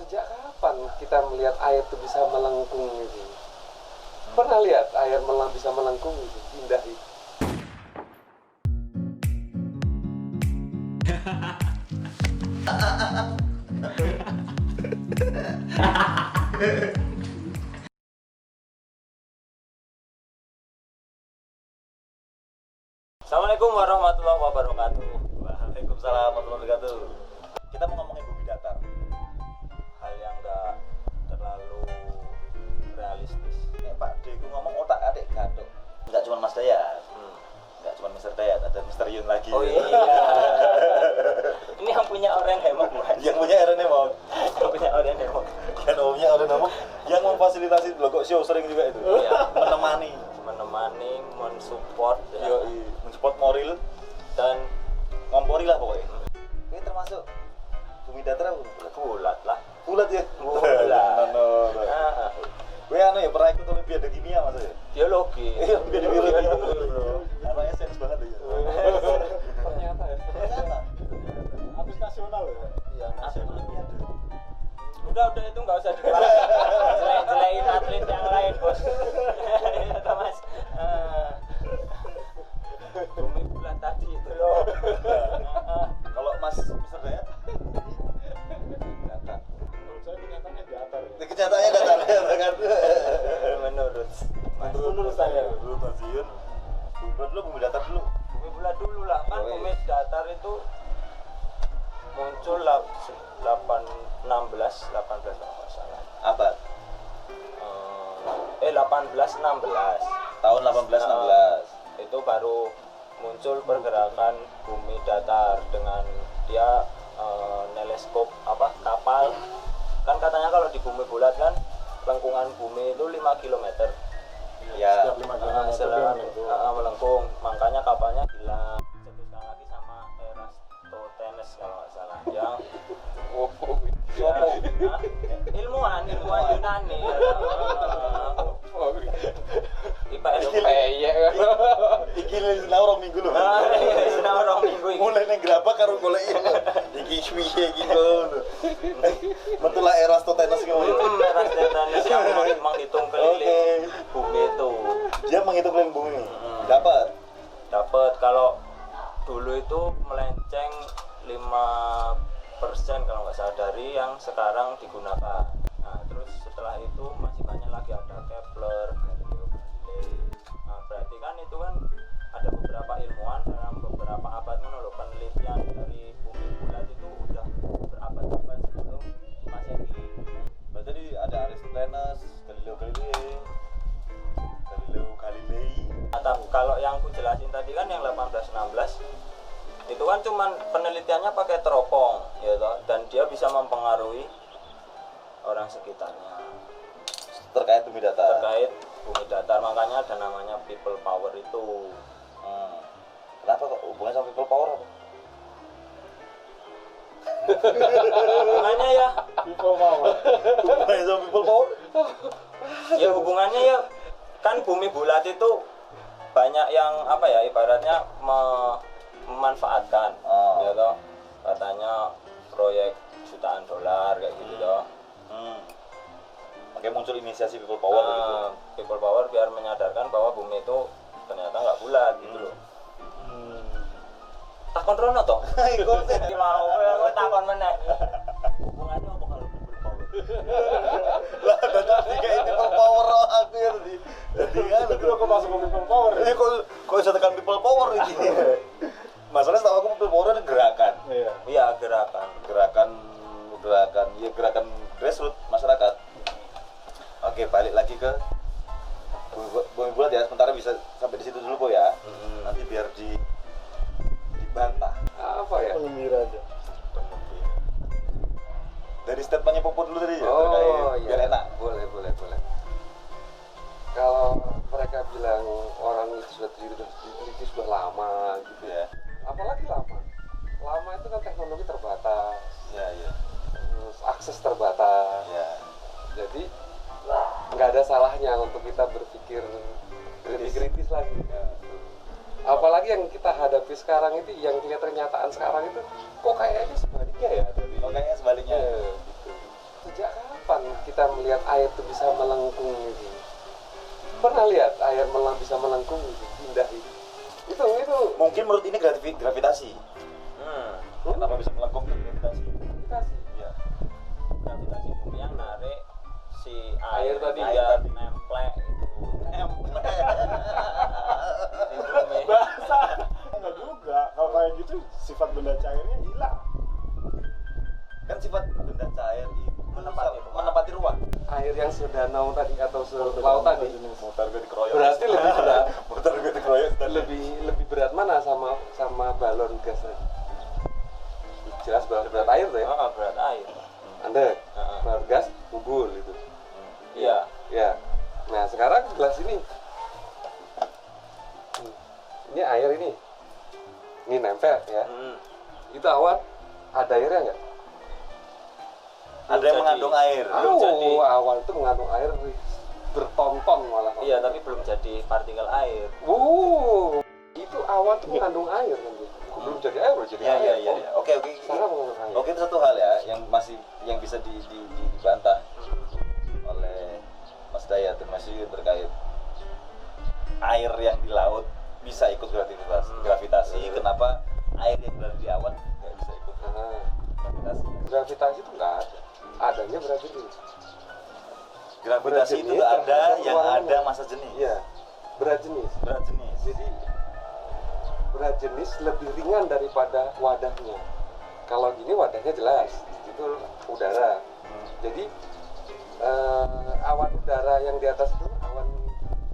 Sejak kapan kita melihat air itu bisa melengkung gitu? Pernah lihat air bisa melengkung gitu, indah itu? Assalamualaikum warahmatullahi wabarakatuh. Waalaikumsalam warahmatullahi wabarakatuh. Kita mau ngomongin bumi datar. Hal yang enggak terlalu realistis. Pak D, aku ngomong otak adik gaduh. Enggak cuma Mas Dayat. Enggak cuma Mr. Dayat, ada Mr. Yun lagi. Oh iya. Ini yang punya orang hemok bukan? Yang punya RN mau. Yang punya orang hemok. Kan omnya orang ngomong yang memfasilitasi blogok show sering juga itu. Iya. Menemani, mensupport ya. mensupport moral Dan ngompori lah pokoknya. Ini termasuk bumi datar apa? bulat lah. Bulat ya? Bulat. Nah. Gue anu ya pernah ikut olimpiade kimia Mas ya? Biologi. Iya, olimpiade biologi. Bro. Anaknya sains banget ya. Ternyata ya. Ternyata. Habis nasional ya? Iya, nasional olimpiade. Udah itu nggak usah dibahas. Jelek-jelekin atlet yang lain, Bos. Ya, Mas. Bumi bulat tadi itu loh. Kalau Mas Mr. Dayat? Datar. Menurut saya kenyataannya datar ya. Kenyataannya datar ya kan? Menurut saya. Menurut Mas Yun, bumi bulat dulu, bumi datar dulu. Bumi bulat dulu lah kan. Oh, iya. Bumi datar itu muncul 1816 kalau nggak salah. Abad? 1816. Tahun 1816. Itu baru muncul pergerakan bumi datar dengan dia teleskop kapal. Kan katanya kalau di bumi bulat kan lengkungan bumi itu 5 km. Ya. Setiap 5 km melengkung, makanya kapalnya hilang. Cetuskan lagi sama Eratosthenes kalau nggak salah. Yang ilmuwan Yunani. IPS Iki sinau rong minggu lho. sinau rong minggu iki. Mulai nang gerabak karo golek iki piye iki ngono. Betul lah Eratosthenes ngono. Eratosthenes yang menghitung keliling bumi itu. Dia menghitung keliling bumi. Dapat Kalau dulu itu melenceng 5% kalau nggak salah dari yang sekarang digunakan. Nah, terus setelah itu masih banyak lagi, ada Kepler, Galileo Galilei. Nah, berarti kan itu kan ada beberapa ilmuwan dalam beberapa abad loh, penelitian dari bumi bulat itu udah berabad-abad sebelum Masehi. Berarti ada Aristotlenes, Galileo Galilei. Nah, kalau yang aku jelasin tadi kan yang 1816 itu kan cuman penelitiannya pakai teropong ya toh, dan dia bisa mempengaruhi orang sekitarnya Terkait bumi datar. Makanya ada namanya people power itu. Kenapa kok hubungannya sama people power apa? Hubungannya ya Hubungannya sama people power? hubungannya ya kan bumi bulat itu banyak yang ibaratnya memanfaatkan ya toh, katanya proyek jutaan dolar kayak gitu toh. Makanya muncul inisiasi people power gitu. People power biar menyadarkan bahwa bumi itu ternyata nggak bulat gitu loh. Takon rono toh. Iki mau kowe takon meneh. Hubungannya apa kalau people power? Lah tadi kayak people power aku ya tadi. Jadi kan Itu aku masuk ke people power ya? ini kok bisa tekan people power ini. Masalahnya setahu aku people power itu gerakan. Iya. Gerakan grassroots masyarakat. Oke, balik lagi ke bumi bulat ya. Sementara bisa sampai di situ dulu kok ya. Nanti biar dibantah. Apa ya? Penyemira aja. Dari statementnya Popo dulu tadi ya. Oh terkait, iya. biar enak. Boleh. Kalau mereka bilang orang itu sudah diteliti sudah lama gitu ya. Apalagi lama itu kan teknologi terbatas. Iya. Terus akses terbatas. Iya. Jadi nggak ada salahnya untuk kita berpikir lebih kritis lagi. Apalagi yang kita hadapi sekarang itu, yang lihat kenyataan sekarang itu, kok kayaknya sebaliknya ya? Kok kayaknya sebaliknya. Gitu. Sejak kita melihat air itu bisa melengkung gitu. Pernah lihat air bisa melengkung gitu, indah itu. Itu Mungkin menurut ini gravitasi. Kenapa bisa melengkung itu gravitasi? gravitasi. Iya. Gravitasi bumi yang narik si Air air tadi. biar nemplek itu di bumi. Bahasa enggak juga. Kalau kayak gitu sifat benda cairnya hilang. Kan sifat benda cair itu Menempati menempati ruang. Air yang sedanau tadi atau selaut tadi Motor gue dikeroyok. berarti lebih berat. Motor gue dikeroyok tadi. lebih berat mana sama balon gas tadi? Jelas berat air tuh ya. Berat air. Anda Heeh. balon gas bubul itu. Iya. Ya. Nah, sekarang gelas ini. Ini air ini. Ini nempel ya. Itu awan ada airnya enggak? Ada yang Jadi- mengandung air. Belum jadi. Awan itu mengandung air bertonton malah. Iya, tapi belum jadi partikel air. Itu awan tuh mengandung air kan gitu. Belum jadi air, belum jadi Iya, air. iya, iya. Oke. Sangat mengandung air. Oke, itu satu hal ya yang bisa dibantah oleh Mas Dayat dan Mas Yuyun terkait air yang di laut bisa ikut gravitasi. Kenapa air yang berada di awan nggak bisa ikut Nah, gravitasi? gravitasi itu enggak ada. Adanya berarti itu. Gravitasi itu Berat jenis ada terhadap yang ruangan. ada masa jenis. Iya. Berat jenis. Berat jenis. Jadi berat jenis lebih ringan daripada wadahnya. Kalau gini wadahnya jelas, itu udara. Jadi awan udara yang di atas itu awan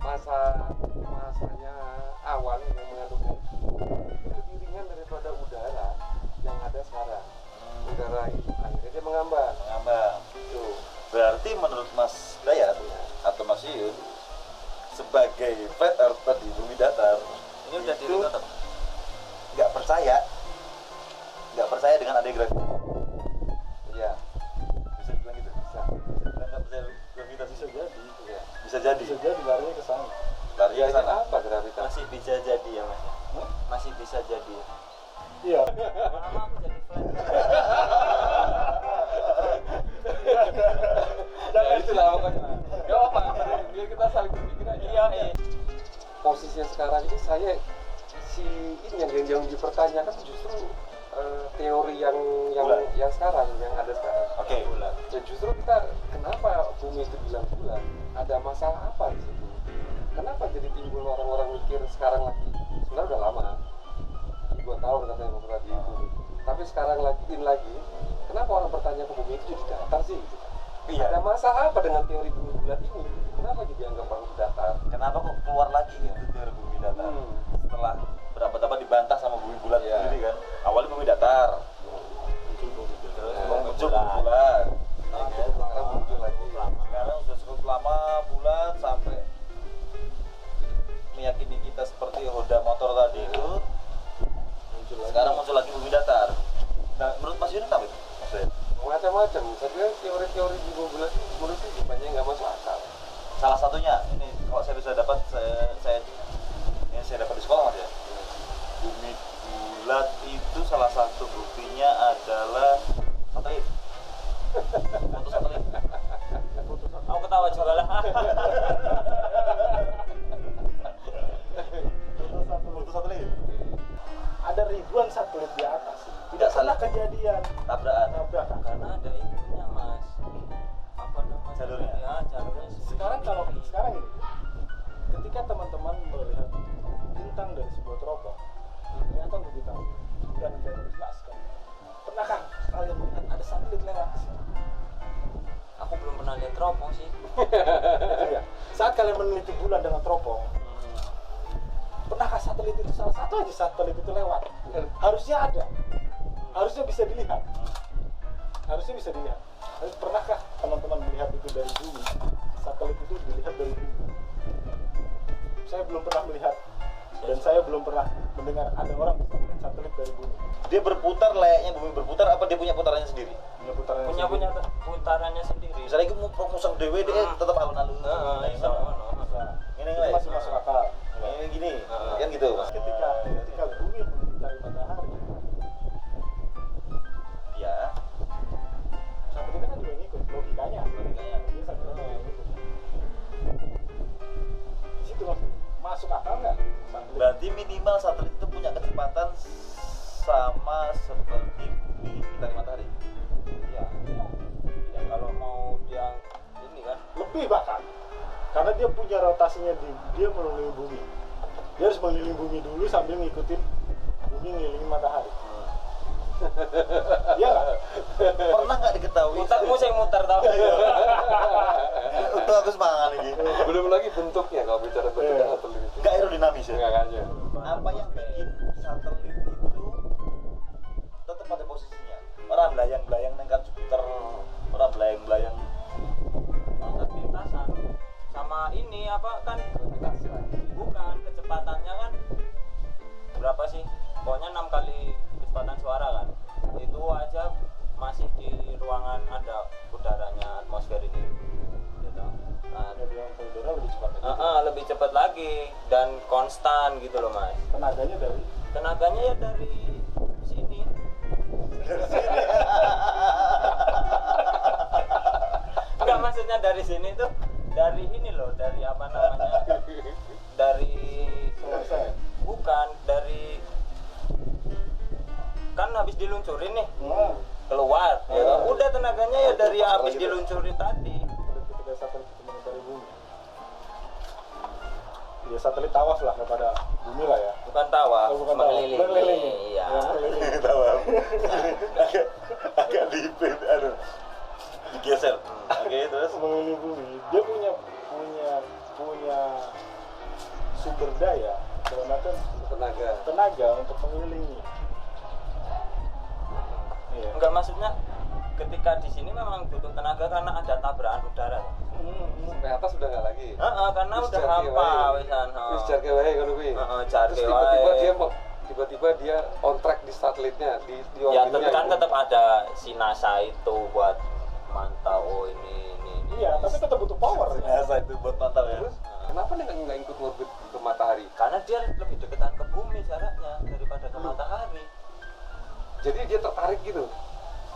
masanya awan yang mengandung air itu lebih ringan daripada udara yang ada sekarang. Udara itu akhirnya dia mengambang. Tuh. Berarti menurut Mas Dayat atau Mas Yuyun sebagai flat earther di bumi datar Ini udah ditutup. nggak percaya dengan adanya gravitasi. Iya. Bisa dibilang gitu. Bisa. Kita nggak percaya gravitasi Bisa jadi. Iya. bisa jadi. Bisa jadi larinya ke sana. Larinya ke Jadi sana. apa gravitasi? Masih bisa jadi ya, Mas. Masih bisa jadi. Iya. Lama aku jadi flat. Ya itulah pokoknya. Gak apa, biar kita saling berpikir aja. Iya. Posisinya sekarang ini saya ini yang dipertanyakan justru teori yang Bulan. yang sekarang yang ada sekarang. Oke. Bulan. Ya justru kita kenapa bumi itu bilang bulan? Ada masalah apa di situ? Kenapa jadi timbul orang-orang mikir sekarang lagi? Sebenarnya udah lama. 2 tahun katanya tadi itu. Tapi sekarang lagi. Kenapa orang bertanya ke bumi itu jadi datar sih? Gitu. Iya. Ada masalah apa dengan teori bumi bulat ini? Kenapa jadi anggap orang datar? Kenapa kok keluar lagi itu teori bumi datar? Setelah berabad-abad dibantah sama bumi bulat Iya. sendiri kan. Awalnya bumi datar, Terus muncul bumi bulat. Sekarang muncul lagi. Sekarang sudah cukup lama bulat sampai meyakini kita seperti roda motor tadi itu. Sekarang muncul lagi bumi datar. Nah, menurut Mas Yunus apa itu? Maksudnya? Macam-macam. Saya kira teori-teori di bumi bulat itu menurut saya banyak yang nggak masuk akal. Salah satunya ini kalau saya bisa dapat saya dapat di sekolah Mas ya. Bumi bulat itu salah satu buktinya adalah satelit. Foto satelit. aku ketawa juga lah. Foto satelit. Ada ribuan satelit di atas. Tidak Tidak pernah salah. kejadian Tabrakan. tabrakan. Karena ada itunya, Mas. Apa namanya? Jalurnya. Ya, jalurnya. Sekarang ini, ketika teman-teman melihat bintang dari sebuah teropong, ternyata untuk bintang dan menjelaskan. Pernahkah kalian melihat ada satelit lewat? Aku belum pernah lihat teropong sih. Itu ya. Saat kalian meneliti bulan dengan teropong, pernahkah satelit itu salah satu aja satelit itu lewat? Harusnya ada. Harusnya bisa dilihat. Tapi pernahkah teman-teman melihat itu dari bumi? Satelit itu dilihat dari bumi. Saya belum pernah melihat dan saya belum pernah mendengar ada orang bisa melihat satelit dari bumi. Dia berputar layaknya bumi berputar apa dia punya putarannya sendiri? Punya putarannya punya sendiri. putarannya sendiri. Misalnya kita mau musang dewe dia tetap alun-alun. Nah, Nah, insya Allah. Bisa. Ini Itu nggak masih masuk akal. Ini gini, kan gitu. Ketika bumi mengitari matahari, Ya, satelitnya kan juga ngikut logikanya. minimal satelit itu punya kecepatan sama seperti bumi kita di matahari. Ya, ya kalau mau dia ini kan Lebih bahkan. Karena dia punya rotasinya dia mengelilingi bumi. Dia harus mengelilingi bumi dulu sambil ngikutin bumi ngelilingi matahari. Iya nggak? Pernah nggak diketahui? otakmu saya muter tau. Untuk aku semangat ini. Belum lagi bentuknya kalau bicara bentuk Iya. satelit itu. Nggak aerodinamis ya? Enggak kan ya. Apa yang bikin satelit itu tetap pada posisinya? Orang belayang-belayang nengkan Jupiter, orang belayang-belayang Angkat lintasan sama ini apa kan Gravitasi lagi. bukan kecepatannya kan berapa sih? Pokoknya 6 kali kecepatan suara kan. Itu aja masih di ruangan ada udaranya atmosfer ini. Gitu. Nah, Dia bilang kalau udara lebih cepat lagi. lebih cepat lagi dan konstan gitu loh Mas. Tenaganya dari Tenaganya ya dari sini. Enggak maksudnya dari sini tuh dari ini loh, dari apa namanya? Dari selesai. bukan dari kan habis diluncurin nih Nah, keluar ya toh. Udah tenaganya ya dari Apa habis gitu? diluncurin tadi. ketika satelit itu mengitari bumi. Ya satelit tawaf lah kepada bumi lah ya. Bukan tawa, Oh, bukan tawaf. mengelilingi. Mengelilingi. Iya. Ya, mengelilingi. tahu agak dipin aduh digeser. Oke, terus Mengelilingi bumi. Dia punya sumber daya dalam artian tenaga untuk mengelilingi. Iya. Enggak maksudnya ketika di sini memang butuh tenaga karena ada tabrakan udara. Sampai atas udah nggak lagi. Karena Wis udah jarke hampa wae. wisan. Wis jarke wae ngono kuwi. Jarke Terus tiba-tiba wae. tiba-tiba dia on track di satelitnya di Ya orbitnya. kan tetap ada si NASA itu buat mantau ini. Iya, tapi tetap butuh power. Ya. biasa itu buat mantap ya. Terus kenapa dia nggak ikut orbit ke matahari? Karena dia lebih deketan ke bumi jaraknya daripada ke matahari. Jadi dia tertarik gitu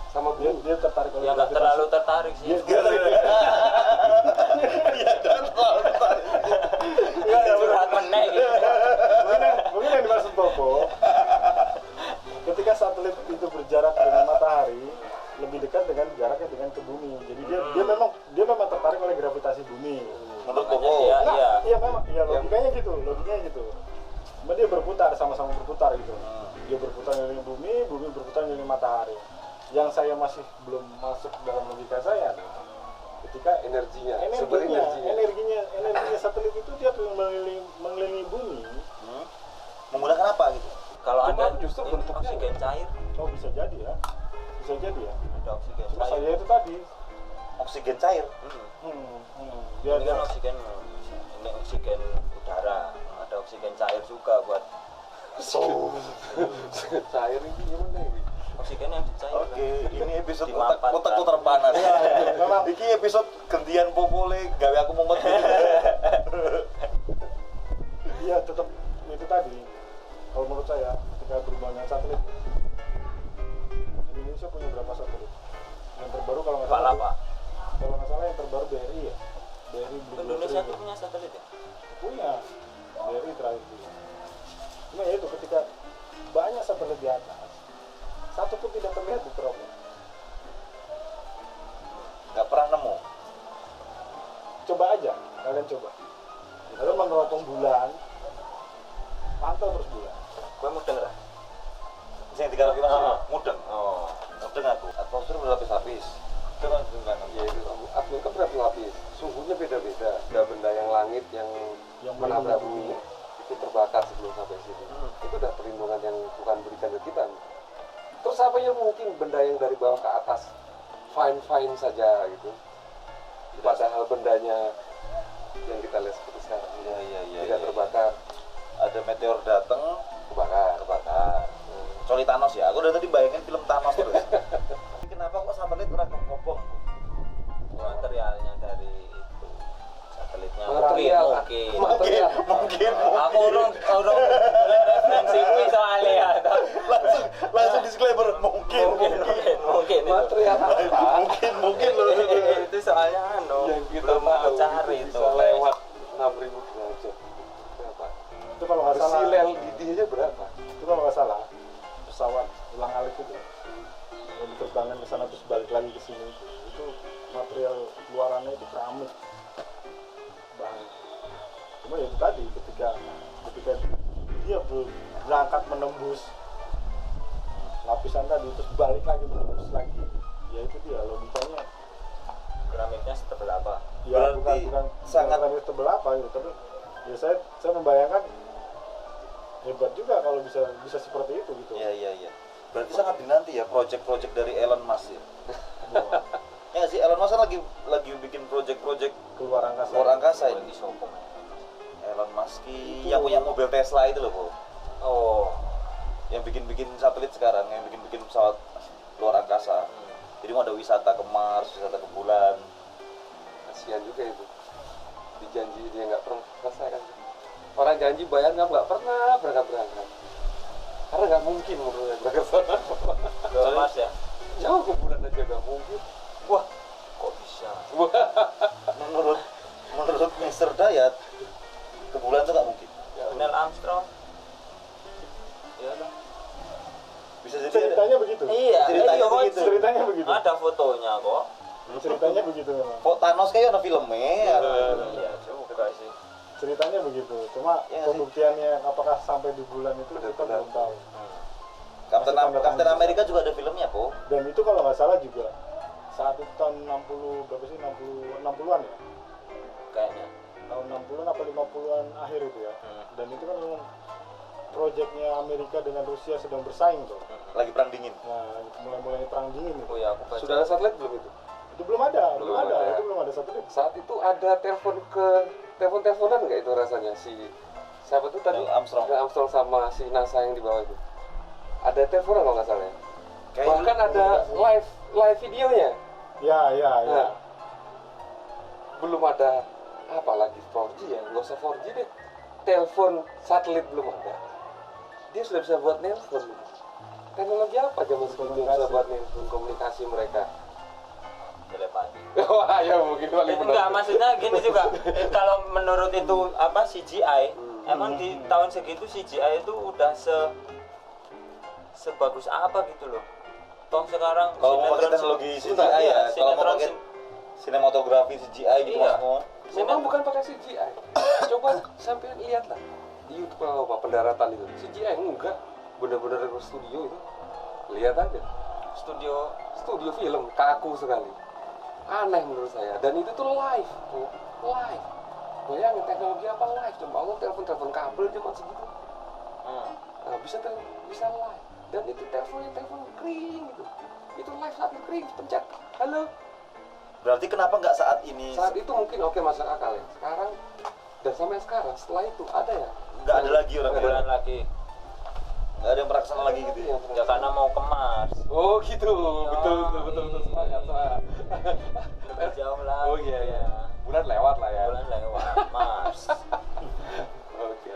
sama bumi. Dia tertarik oleh Ya nggak gravitasi. terlalu tertarik sih. Iya dan Curhat meneh gitu. Mungkin yang dimaksud Bobo, ketika satelit itu berjarak dengan matahari lebih dekat dengan jaraknya dengan ke bumi. Jadi dia memang tertarik oleh gravitasi bumi. menurut Makanya Koko dia Nah, iya. iya memang, iya logikanya gitu. Cuma dia berputar, sama-sama berputar gitu. Dia berputar ngeliling bumi, bumi berputar ngeliling matahari. Yang saya masih belum masuk dalam logika saya adalah ketika sumber energinya. energinya satelit itu dia mengelilingi bumi. menggunakan apa gitu? Kalau Cuma ada justru ini bentuknya oksigen cair, Oh bisa jadi ya. ada oksigen Cuma cair. saya itu tadi. Oksigen cair. Dia Ini kan oksigen, ini oksigen udara, ada oksigen cair juga buat Cair ini gimana ini? oksigen yang dicairkan. Oke, ini episode Dimanfaatkan. otakku terpanas. memang. Iki episode gantian popole gawe aku mumet. Iya tetap itu tadi. Kalau menurut saya ketika berhubungan dengan satelit, Indonesia punya berapa satelit? Yang terbaru kalau nggak salah. Pak. Kalau nggak salah yang terbaru BRI ya. BRI belum Indonesia tuh punya satelit ya? punya. BRI terakhir punya. Cuma ya itu ketika banyak satelit di atas, satu pun tidak terlihat di teropong. Nggak pernah nemu. Coba aja, kalian coba. Kalian meneropong bulan, pantau terus bulan. Gue mudeng lah. Yang 3 kali mudeng. Oh. Mudeng aku. Atmosfer berlapis-lapis. Itu kan bukan. Ya itu atmosfer berlapis-lapis. Suhunya beda-beda. Ada benda yang langit yang menabrak bumi itu terbakar sebelum sampai sini. Itu udah perlindungan yang Tuhan berikan ke kita. Terus apa yang mungkin benda yang dari bawah ke atas fine saja gitu. Padahal bendanya yang kita lihat seperti sekarang Iya. tidak terbakar, Ada meteor datang, kebakar. Coli Thanos ya. Aku udah tadi bayangin film Thanos terus. Kenapa kok satelit ora kobong? Materialnya dari itu satelitnya Material. mungkin. Aku urung referensi kuwi soalnya ya. Langsung disclaimer mungkin. Material apa? Mungkin loh. Itu soalnya Yang kita belum mau tahu cari bisa itu lewat 6.000 derajat. Berapa? Itu kalau nggak salah. Bersilau di biayanya berapa? Itu kalau nggak salah pesawat ulang alik itu yang diterbangkan ke sana terus balik lagi ke sini itu material luarannya itu keramik bahan. Cuma ya itu tadi ketika dia berangkat menembus lapisan tadi terus balik lagi menembus lagi, ya itu dia logikanya. Keramiknya setebal apa? Ya Berarti bukan sangat- keramik tebel apa gitu, tapi ya saya membayangkan hebat juga kalau bisa seperti itu gitu. Iya. Berarti sangat dinanti ya project-project dari Elon Musk ya. Wah, Ya nggak sih, Elon Musk kan lagi bikin project-project keluar angkasa. luar angkasa ini. Lagi sokong. Elon Musk yang punya mobil Tesla itu loh, Po. Oh. Yang bikin satelit sekarang, yang bikin pesawat luar angkasa. Jadi mau ada wisata ke Mars, wisata ke bulan. Kasihan juga itu. Dijanji dia nggak pernah selesai kan. Orang janji bayar nggak pernah berangkat. Karena nggak mungkin menurut saya berangkat sana. Ke Mars ya? Jauh ke bulan aja nggak mungkin. Wah, Kok bisa? Menurut Mr. Dayat, ke bulan tuh nggak mungkin. Neil Armstrong. Iya dong. Bisa jadi Ceritanya begitu. Iya, Ceritanya iya, kok begitu. Ceritanya begitu. ada fotonya kok. Ceritanya begitu memang. Kok Thanos kayaknya ada filmnya. Iya juga sih. Ceritanya begitu. Cuma Iya sih. pembuktiannya apakah sampai di bulan itu kita Benar-benar. belum tahu. Captain America juga ada filmnya, Po. Dan itu kalau nggak salah juga saat itu tahun 60 berapa sih 60-an ya? Kayaknya. Tahun 60-an apa 50-an akhir itu ya. Dan itu kan memang proyeknya Amerika dengan Rusia sedang bersaing tuh. Lagi perang dingin. Nah, mulai perang dingin itu. Oh ya, aku baca. sudah ada satelit belum itu? Itu belum ada. Belum ada. Itu belum ada satelit. Saat itu ada teleponan nggak itu rasanya si siapa tuh tadi? Neil Armstrong. Neil Armstrong sama si NASA yang di bawah itu. Ada teleponan kalau nggak salah ya. Kayak Bahkan ada live videonya. Ya. Nah, belum ada apa lagi 4G ya, nggak usah 4G deh. Telepon satelit belum ada. Dia sudah bisa buat nelpon. Teknologi apa zaman segitu bisa buat nelpon komunikasi mereka? Telepati. Wah, ya mungkin paling Enggak, maksudnya gini juga. Kalau menurut itu apa CGI, emang di tahun segitu CGI itu udah sebagus apa gitu loh. Toh sekarang kalau mau pakai sinetron- teknologi Sebentar, CGI ya, iya, kalau mau sinetron pakai sinematografi CGI gitu Iya. semua. Memang bukan pakai CGI. Coba sampean lihat lah di YouTube apa pendaratan itu. CGI enggak, bener-bener ke studio itu. Lihat aja. Studio film kaku sekali. Aneh menurut saya. Dan itu tuh live, tuh. Live. Bayangin teknologi apa live? Coba Allah telepon kabel cuma segitu. Nah, bisa live. Dan itu telepon kering gitu. Itu live sambil kering, pencet. Halo. Berarti kenapa nggak saat ini? Saat itu mungkin oke masuk akal ya. Sekarang dan sampai sekarang setelah itu ada ya? Nggak ada lagi orang bulan bilang. lagi. Nggak ada yang pernah kesana lagi gitu ya. Ya karena mau ke Mars. Oh gitu, betul semangat. Lebih jauh lah. Oh iya. Bulan lewat lah ya. Bulan lewat Mars. Oke.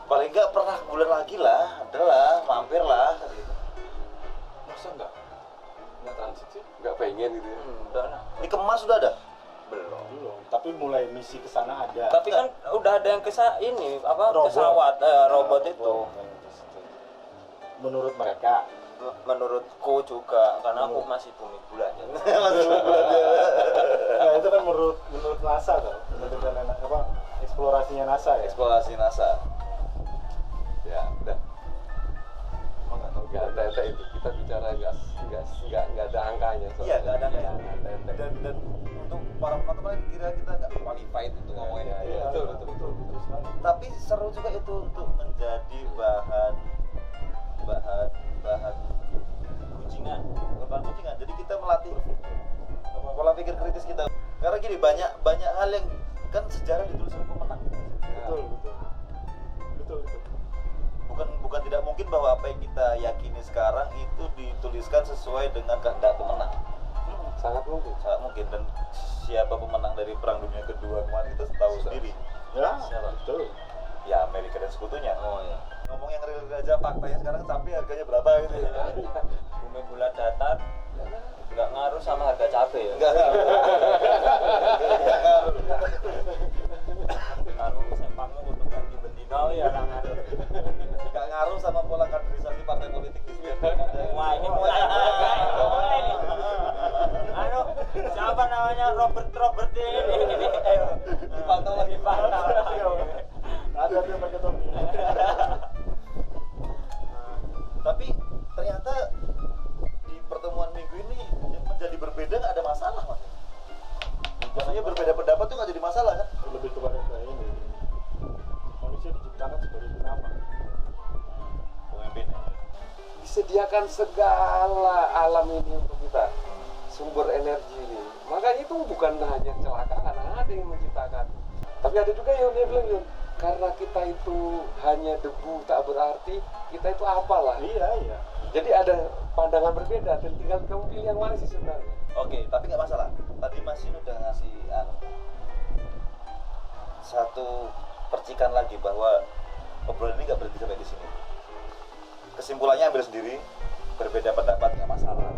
Paling nggak pernah ke bulan lagi lah, adalah mampir lah. Gitu. Masa enggak transit sih? Enggak pengen gitu ya. Udah lah. Ini ke Mars sudah ada? Belum, tapi mulai misi ke sana ada. Tapi kan udah ada yang ini apa Robot. pesawat robot itu. Menurut mereka. Menurutku juga karena aku masih bumi bulan ya. Nah, itu kan menurut NASA tuh. Menurut apa? Eksplorasinya NASA ya. Eksplorasi NASA. Ya, udah. Emang enggak ada itu. Kita bicara enggak ada angkanya. Iya, nggak ada angkanya. angkanya. Dan untuk para penonton paling kira kita nggak qualified untuk ngomongin Iya, itu. betul sekali. Tapi seru juga itu untuk menjadi bahan Kucingan. bukan bahan kucingan. Jadi kita melatih pola pikir kritis kita. Karena gini banyak hal yang kan sejarah ditulis oleh pemenang. Betul. Bukan tidak mungkin bahwa apa yang kita yakini sekarang itu dituliskan sesuai dengan kehendak pemenang. Sangat mungkin. Sangat mungkin. Dan siapa pemenang dari Perang Dunia Kedua kemarin kita tahu sendiri. Ya, Siapa? betul. Ya Amerika dan sekutunya. Oh ya. Ngomong yang real aja faktanya sekarang cabai harganya berapa gitu ya. Bumi bulat datar nggak ngaruh sama harga cabai ya. Enggak. Kalau sempangmu untuk ganti bendino ya nggak ngaruh. apa namanya Robert ini ayo dipantau lagi Ada yang pakai topi. Tapi ternyata di pertemuan minggu ini yang menjadi berbeda nggak ada masalah, Mas. Maksudnya berbeda pendapat tuh nggak jadi masalah kan? Lebih kepada kayak ini. Manusia diciptakan sebagai pengamat. Pemimpin. Disediakan segala alam ini untuk kita, sumber energi ini. Makanya itu bukan hanya kecelakaan, ada yang menciptakan. Tapi ada juga yang dia bilang, Yun, karena kita itu hanya debu tak berarti, kita itu apalah. Iya. Jadi ada pandangan berbeda, dan tinggal kamu pilih yang mana sih sebenarnya. Oke, tapi nggak masalah. Tadi Mas Yun udah ngasih satu percikan lagi bahwa obrolan ini nggak berhenti sampai di sini. Kesimpulannya ambil sendiri, berbeda pendapat nggak masalah.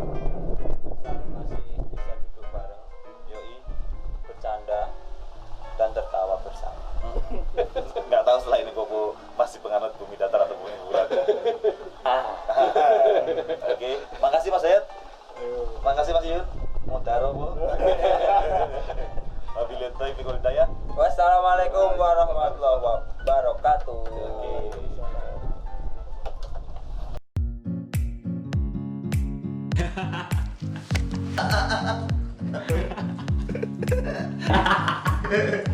asal masih bisa duduk bareng, Yoi. bercanda dan tertawa bersama. Nggak tahu setelah ini Bobo masih penganut bumi datar atau bumi bulat. Oke, makasih Mas Hayat. Makasih Mas Yun. Modaro Bu. Wabillahi taufiq wal hidayah. Wassalamualaikum warahmatullahi wabarakatuh. Oke.